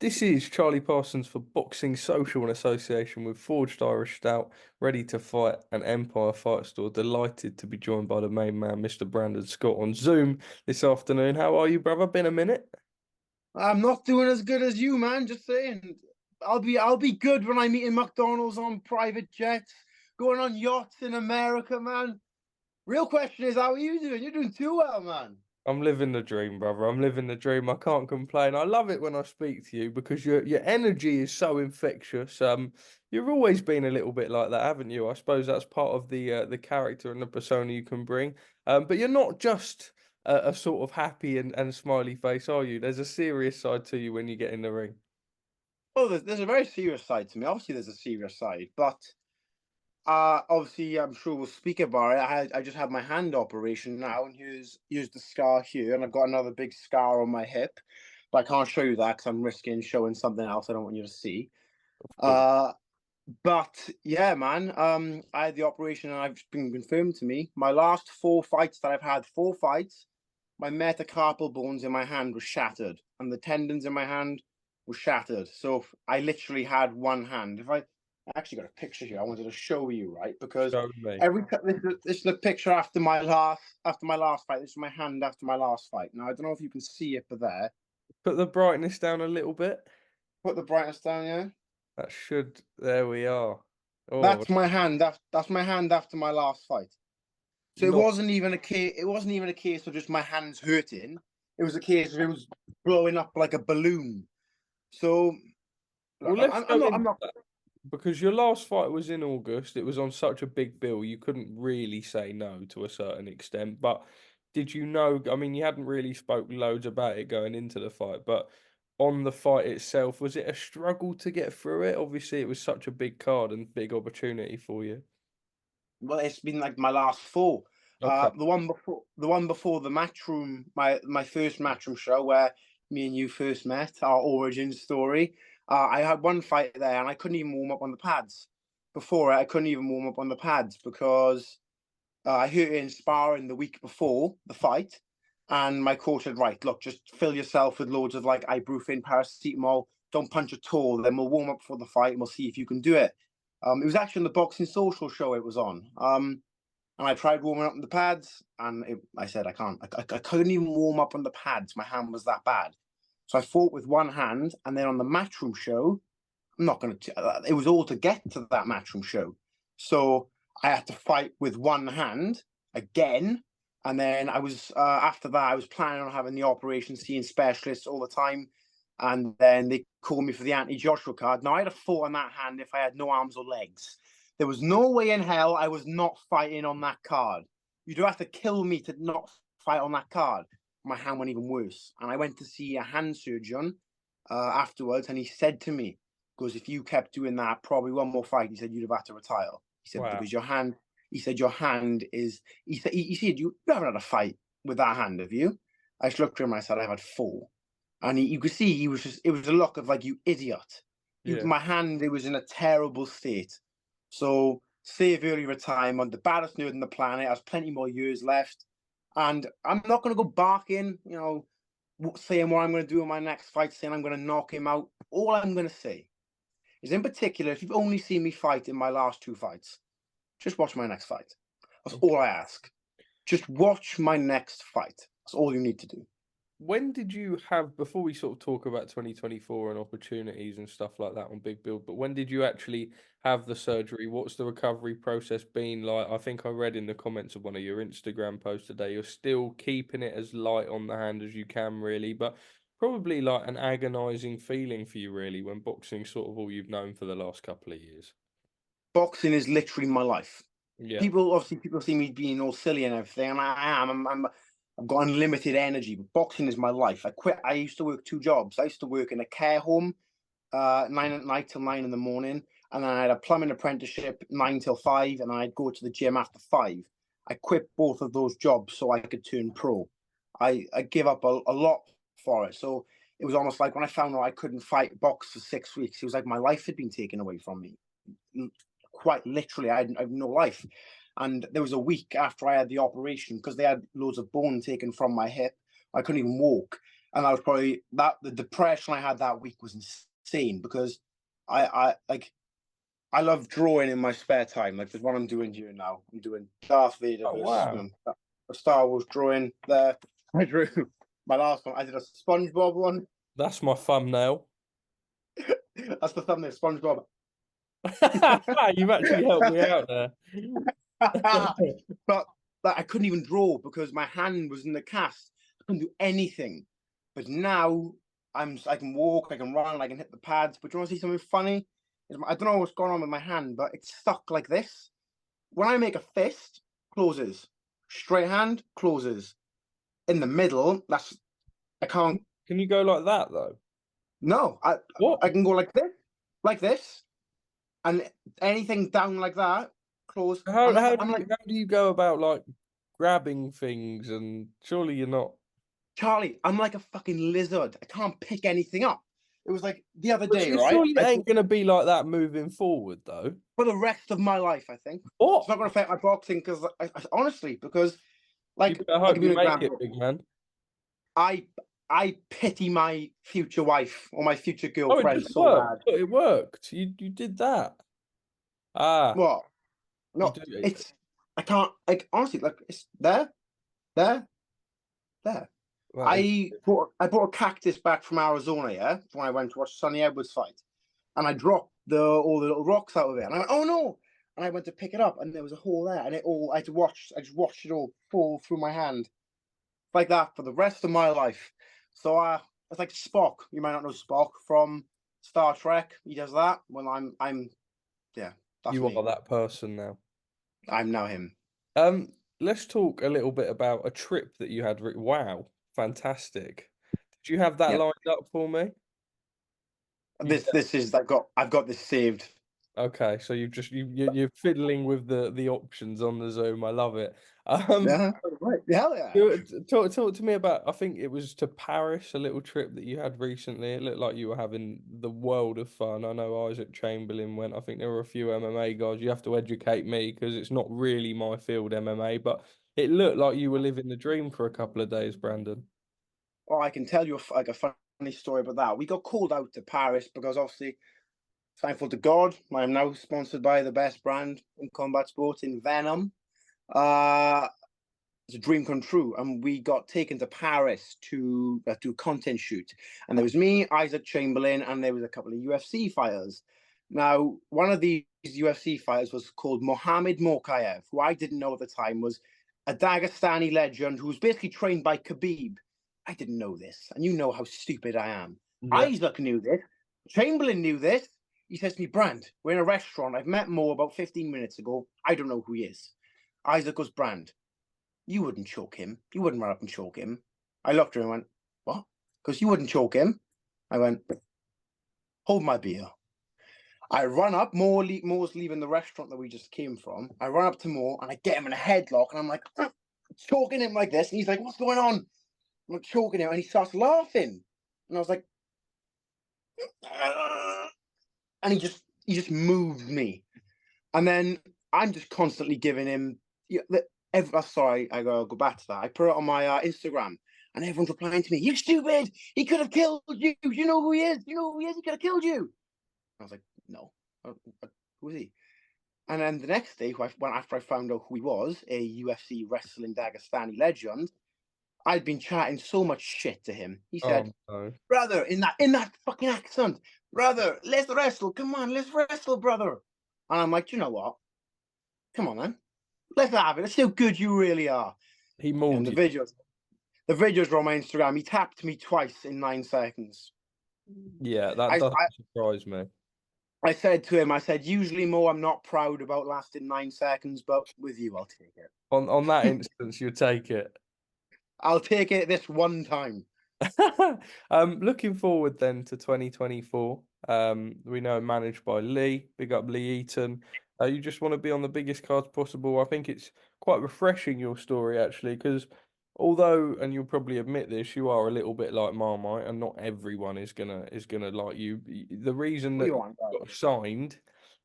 This is Charlie Parsons for Boxing Social in association with Forged Irish Stout, ready to fight an Empire Fight Store. Delighted to be joined by the main man, Mr. Brandon Scott, on Zoom this afternoon. How are you, brother? Been a minute? I'm not doing as good as you, man. Just saying. I'll be good when I'm eating McDonald's on private jets, going on yachts in America, man. Real question is, how are you doing? You're doing too well, man. I'm living the dream, brother. I'm living the dream. I can't complain. I love it when I speak to you because your energy is so infectious. You've always been a little bit like that, haven't you? I suppose that's part of the character and the persona you can bring. But you're not just a sort of happy and smiley face, are you? There's a serious side to you when you get in the ring. Well, there's a very serious side to me. Obviously, there's a serious side, but obviously, I'm sure we'll speak about it. I just had my hand operation now, and here's the scar here, and I've got another big scar on my hip, but I can't show you that because I'm risking showing something else I don't want you to see. Of course. Uh, But yeah, man, I had the operation and I've been confirmed to me. My last four fights that I've had, four fights, my metacarpal bones in my hand were shattered and the tendons in my hand were shattered. So I literally had one hand. If I actually got a picture here, I wanted to show you, right? Because Show me. this is the picture after my last fight. This is my hand after my last fight. Now I don't know if you can see it, but there. Put the brightness down a little bit. Put the brightness down, yeah. That should. There we are. Oh, That's my hand. That's my hand after my last fight. So it not. wasn't even a case. It wasn't even a case of just my hands hurting. It was a case of it was blowing up like a balloon. So Well, look, let's I'm go not. I'm into not. that because your last fight was in August. It was on such a big bill, you couldn't really say no to a certain extent. But did you know? I mean, you hadn't really spoke loads about it going into the fight, but on the fight itself, was it a struggle to get through it? Obviously, it was such a big card and big opportunity for you. Well, it's been like my last four. Okay. The one before the Matchroom, my first Matchroom show where me and you first met, our origin story. I had one fight there, and I couldn't even warm up on the pads. Before it, I couldn't even warm up on the pads because I hurt it in sparring the week before the fight, and my coach said, "Right, look, just fill yourself with loads of like ibuprofen, paracetamol. Don't punch at all. Then we'll warm up for the fight, and we'll see if you can do it." It was actually on the Boxing Social show it was on. And I tried warming up on the pads, and I said I can't. I couldn't even warm up on the pads. My hand was that bad. So I fought with one hand, and then on the Matchroom show, I'm not going to. It was all to get to that Matchroom show, so I had to fight with one hand again. And then I was after that, I was planning on having the operation, seeing specialists all the time. And then they called me for the anti-Joshua card. Now I'd have fought on that hand if I had no arms or legs. There was no way in hell I was not fighting on that card. You'd have to kill me to not fight on that card. My hand went even worse, and I went to see a hand surgeon afterwards, and he said to me, "Because if you kept doing that, probably one more fight," he said, "you'd have had to retire." He said, Wow. "Because your hand," he said, "your hand is." He said, "You haven't had a fight with that hand, have you?" I just looked at him and I said, "I've had four." And you could see he was just, it was a look of like, "You idiot." Yeah. My hand, it was in a terrible state. So save early retirement, the baddest nerd on the planet, has plenty more years left. And I'm not going to go barking, saying what I'm going to do in my next fight, saying I'm going to knock him out. All I'm going to say is, in particular, if you've only seen me fight in my last two fights, just watch my next fight. That's all I ask. Just watch my next fight. That's all you need to do. When did you have, before we sort of talk about 2024 and opportunities and stuff like that on Big Build, but when did you actually have the surgery? What's the recovery process been like? I think I read in the comments of one of your Instagram posts today, you're still keeping it as light on the hand as you can, really, but probably like an agonizing feeling for you, really, when boxing's sort of all you've known for the last couple of years. Boxing is literally my life. Yeah. People see me being all silly and everything, and I am. I've got unlimited energy, but boxing is my life. I quit. I used to work two jobs. I used to work in a care home, 9 at night till 9 in the morning, and then I had a plumbing apprenticeship 9 till 5, and then I'd go to the gym after 5. I quit both of those jobs so I could turn pro. I give up a lot for it. So it was almost like when I found out I couldn't fight box for 6 weeks, it was like my life had been taken away from me. Quite literally, I had no life. And there was a week after I had the operation, because they had loads of bone taken from my hip. I couldn't even walk. and that was probably that. The depression I had that week was insane because I love drawing in my spare time. Like there's one I'm doing here now. I'm doing Darth Vader Oh versus wow, a Star Wars drawing there. I drew my last one. I did a SpongeBob one. that's my thumbnail. That's the thumbnail, SpongeBob. You've actually helped me out there. But like, I couldn't even draw because my hand was in the cast. I couldn't do anything. But now I can walk, I can run, I can hit the pads. But you want to see something funny? I don't know what's going on with my hand, but it's stuck like this. When I make a fist, closes. Straight hand, closes. In the middle, I can't. Can you go like that though? No, What? I can go like this, and anything down like that, close. How I'm like, do you go about like grabbing things? And surely you're not. Charlie, I'm like a fucking lizard. I can't pick anything up. It was like the other day, right? Surely it ain't gonna be like that moving forward though. For the rest of my life, I think. What? It's not going to affect my boxing because, honestly, because like, I I'll hope give you you an make it, example. big man. I pity my future wife or my future Oh, it girlfriend just so worked. bad. It worked. You did that. Ah, What? you No, do it. it's I can't like honestly like it's there. That is. I brought a cactus back from Arizona, yeah, when I went to watch Sonny Edwards fight, and I dropped all the little rocks out of it, and I went, oh no, and I went to pick it up, and there was a hole there, and I just watched it all fall through my hand, like that for the rest of my life. So it's like Spock. You might not know Spock from Star Trek. He does that. Well, yeah, that's You me. are that person now. I'm now him. Let's talk a little bit about a trip that you had. Wow, fantastic. Did you have that Yeah. lined up for me? This is I've got this saved. Okay, so you're fiddling with the options on the Zoom. I love it. Um, Yeah, right. Hell yeah. talk to me about. I think it was to Paris, a little trip that you had recently. It looked like you were having the world of fun. I know Isaac Chamberlain went. I think there were a few MMA guys. You have to educate me because it's not really my field, MMA, but it looked like you were living the dream for a couple of days, Brandon. Oh, I can tell you like a funny story about that. We got called out to Paris because obviously, thankful to God, I am now sponsored by the best brand in combat sports in Venom. It's a dream come true, and we got taken to Paris to do a content shoot. And there was me, Isaac Chamberlain, and there was a couple of UFC fighters. Now, one of these UFC fighters was called Muhammad Mokaev, who I didn't know at the time was a Dagestani legend who was basically trained by Khabib. I didn't know this, and you know how stupid I am. Yeah. Isaac knew this. Chamberlain knew this. He says to me, Brand, we're in a restaurant. I've met Mo about 15 minutes ago. I don't know who he is. Isaac goes, Brand, you wouldn't choke him. You wouldn't run up and choke him. I looked at him and went, what? Because you wouldn't choke him. I went, hold my beer. I run up, Mo's leaving the restaurant that we just came from. I run up to Mo and I get him in a headlock and I'm like, choking him like this. And he's like, what's going on? I'm like, choking him and he starts laughing. And I was like, and he just moved me. And then I'm just constantly giving him, sorry, I gotta go back to that. I put it on my Instagram and everyone's replying to me, you're stupid. He could have killed you. You know who he is. You know who he is. He could have killed you. I was like, no, who is he? And then the next day, after I found out who he was, a UFC wrestling Dagestani legend, I'd been chatting so much shit to him. He said, No. brother, in that fucking accent, brother, let's wrestle. Come on, let's wrestle, brother. And I'm like, you know what? Come on, man. Let's have it. Let's see how good you really are. He mauled And you. the videos were on my Instagram. He tapped me twice in 9 seconds. Yeah, that doesn't surprise me. I said to him, usually, Mo, I'm not proud about lasting 9 seconds, but with you, I'll take it. On that instance, you take it. I'll take it this one time. Looking forward then to 2024. We know managed by Lee. Big up Lee Eaton. You just want to be on the biggest cards possible. I think it's quite refreshing your story actually, because although, and you'll probably admit this, you are a little bit like Marmite, and not everyone is gonna like you. The reason that you got signed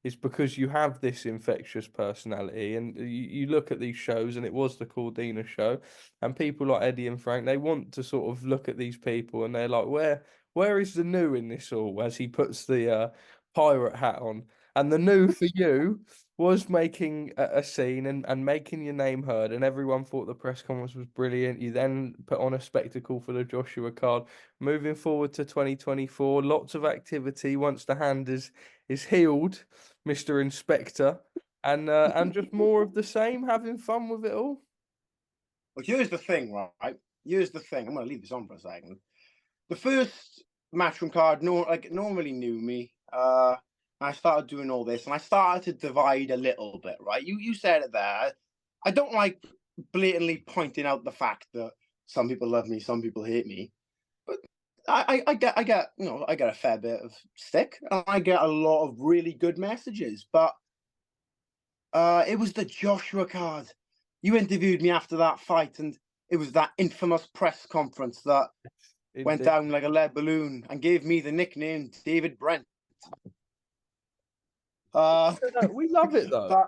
is because you have this infectious personality, and you look at these shows, and it was the Cordina show, and people like Eddie and Frank, they want to sort of look at these people, and they're like, where is the new in this all? As he puts the pirate hat on, and the new for you was making a scene and making your name heard, and everyone thought the press conference was brilliant. You then put on a spectacle for the Joshua card. Moving forward to 2024, lots of activity once the hand is healed, Mr. Inspector, and just more of the same, having fun with it all. Well, here's the thing, right? Here's the thing. I'm going to leave this on for a second. The first Matchroom card, no one really knew me. I started doing all this, and I started to divide a little bit, right? You said it there. I don't like blatantly pointing out the fact that some people love me, some people hate me, but I get I get a fair bit of stick, and I get a lot of really good messages. But it was the Joshua card. You interviewed me after that fight, and it was that infamous press conference that went down like a lead balloon and gave me the nickname David Brent. We love it though.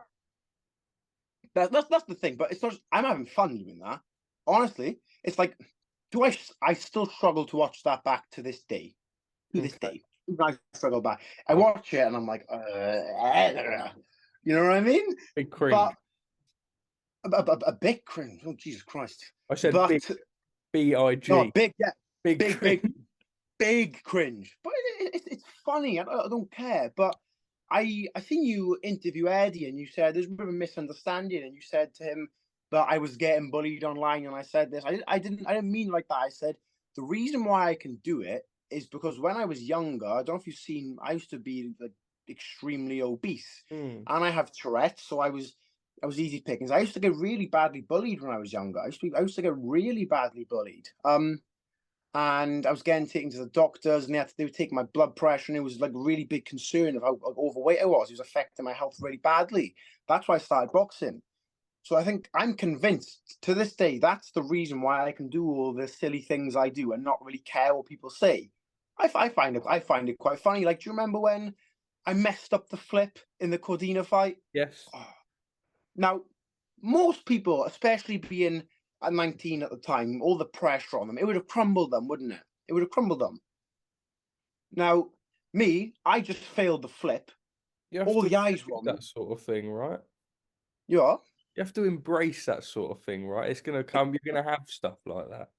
That's the thing, but it's not. I'm having fun doing that. Honestly, it's like, I still struggle to watch that back to this day. To this day, I struggle back. I watch it and I'm like, you know what I mean? Big cringe. But a big cringe. Oh Jesus Christ! I said big, B-I-G. Oh, big, yeah, big cringe. But it's funny. I don't care. But I seen you interview Eddie, and you said there's a bit of a misunderstanding, and you said to him that I was getting bullied online, and I said this. I didn't mean like that. I said the reason why I can do it is because when I was younger, I don't know if you've seen, I used to be like extremely obese, and I have Tourette's, so I was easy pickings. I used to get really badly bullied when I was younger. I used to get really badly bullied. And I was getting taken to the doctors, and they would take my blood pressure, and it was like a really big concern of how overweight I was. It was affecting my health really badly. That's why I started boxing. So I think I'm convinced to this day that's the reason why I can do all the silly things I do and not really care what people say. I find it quite funny. Like, do you remember when I messed up the flip in the Cordina fight? Yes. Oh. Now, most people, especially being at 19 at the time, all the pressure on them, it would have crumbled them, wouldn't it? It would have crumbled them. Now, me, I just failed the flip. All the eyes were on me. That sort of thing, right? Yeah. You have to embrace that sort of thing, right? It's gonna come. You're gonna have stuff like that.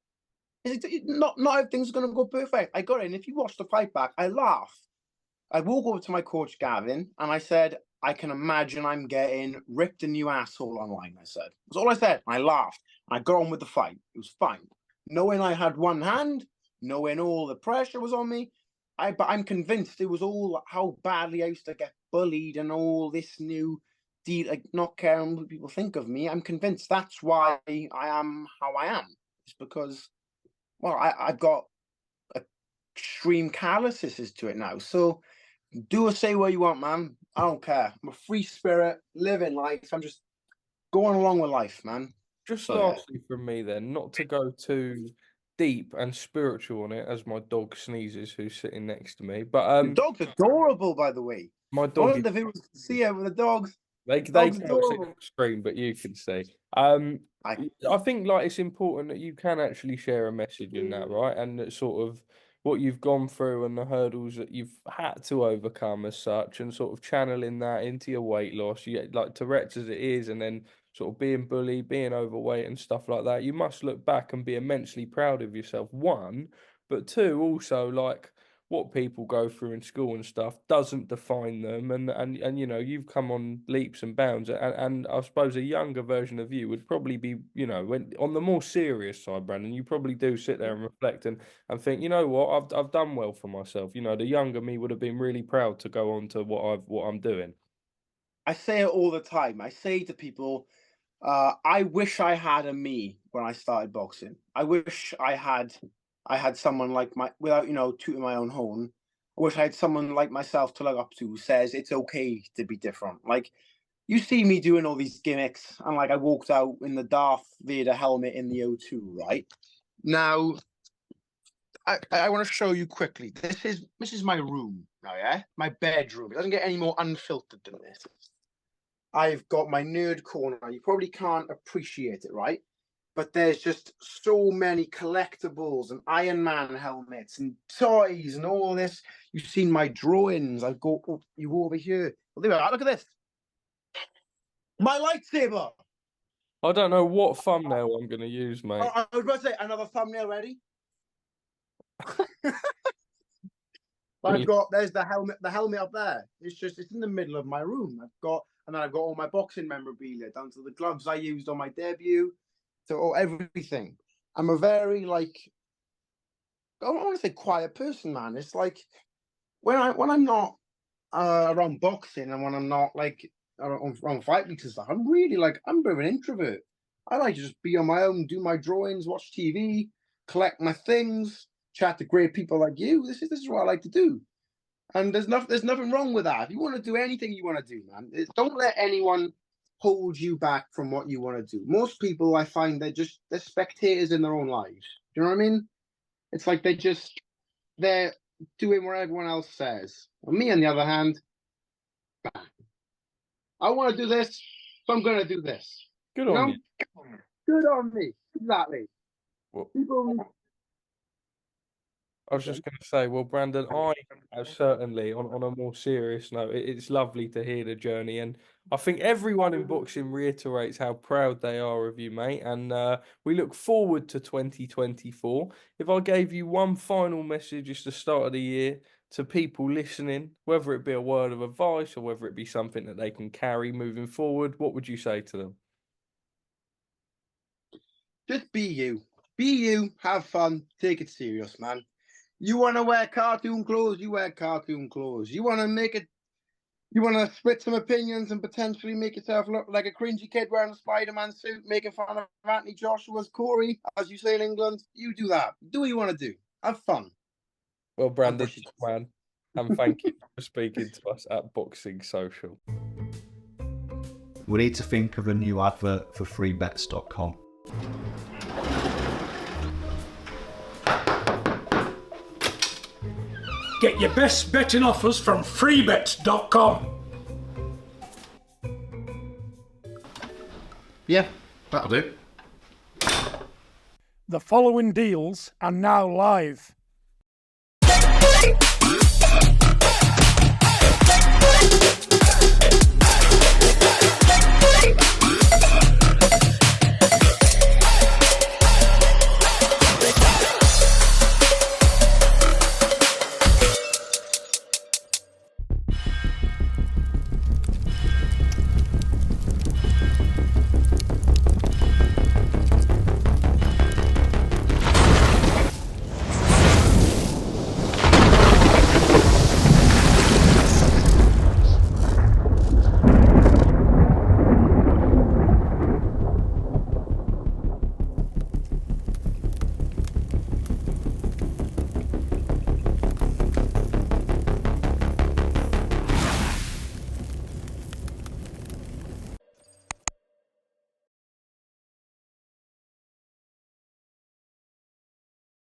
Not everything's gonna go perfect. I got it. And if you watch the fight back, I laughed. I walked over to my coach Gavin, and I said, I can imagine I'm getting ripped a new asshole online. I said, that's all I said. I laughed. I got on with the fight. It was fine. Knowing I had one hand, knowing all the pressure was on me, but I'm convinced it was all how badly I used to get bullied and all this new deal, like not caring what people think of me. I'm convinced that's why I am how I am. It's because, well, I've got extreme calluses to it now. So do or say what you want, man. I don't care. I'm a free spirit, living life. I'm just going along with life, man. Just lastly from me then, not to go too deep and spiritual on it, as my dog sneezes, who's sitting next to me. But the dog's adorable, by the way. My dog. The viewers can see it with the dogs. They can't see the screen, but you can see. I think like it's important that you can actually share a message in that, right? And that sort of what you've gone through and the hurdles that you've had to overcome as such, and sort of channeling that into your weight loss. You get like Tourette's as it is, and then sort of being bullied, being overweight and stuff like that. You must look back and be immensely proud of yourself, one, but two, also like what people go through in school and stuff doesn't define them, and you know, you've come on leaps and bounds, and I suppose a younger version of you would probably be, you know, when on the more serious side, Brandon, you probably do sit there and reflect and think, you know what, I've done well for myself. You know, the younger me would have been really proud to go on to what I'm doing. I say it all the time. I say to people, I wish I had a me when I started boxing. I wish I had someone like without, you know, tooting my own horn, I wish I had someone like myself to look up to who says it's okay to be different. Like, you see me doing all these gimmicks, and like I walked out in the Darth Vader helmet in the O2, right? Now, I want to show you quickly. This is my room. now, yeah? My bedroom. It doesn't get any more unfiltered than this. I've got my nerd corner. You probably can't appreciate it, right? But there's just so many collectibles and Iron Man helmets and toys and all this. You've seen my drawings. You go over here. Well, there we are. Look at this. My lightsaber. I don't know what thumbnail I'm going to use, mate. I was about to say, another thumbnail ready? There's the helmet up there. It's in the middle of my room. And then I've got all my boxing memorabilia down to the gloves I used on my debut, to everything. I'm a very, like, I don't want to say quiet person, man. It's like when I'm not around boxing and when I'm not like around fight weeks and stuff, I'm really like, I'm a bit of an introvert. I like to just be on my own, do my drawings, watch TV, collect my things, chat to great people like you. This is what I like to do. And there's nothing wrong with that. If you want to do anything you want to do, man, don't let anyone hold you back from what you want to do. Most people, I find, they're spectators in their own lives. Do you know what I mean? It's like they're doing what everyone else says. And me, on the other hand, I want to do this, so I'm going to do this. Good on you. Good on me. Exactly. Well, People. I was just going to say, well, Brandon, I have certainly, on a more serious note, it's lovely to hear the journey. And I think everyone in boxing reiterates how proud they are of you, mate. And we look forward to 2024. If I gave you one final message at the start of the year to people listening, whether it be a word of advice or whether it be something that they can carry moving forward, what would you say to them? Just be you. Be you. Have fun. Take it serious, man. You want to wear cartoon clothes, you wear cartoon clothes. You want to split some opinions and potentially make yourself look like a cringy kid wearing a Spider-Man suit, making fun of Anthony Joshua's Corey, as you say in England. You do that. Do what you want to do. Have fun. Well, Brandon, man, and thank you for speaking to us at Boxing Social. We need to think of a new advert for freebets.com. Get your best betting offers from freebets.com. Yeah, that'll do. The following deals are now live.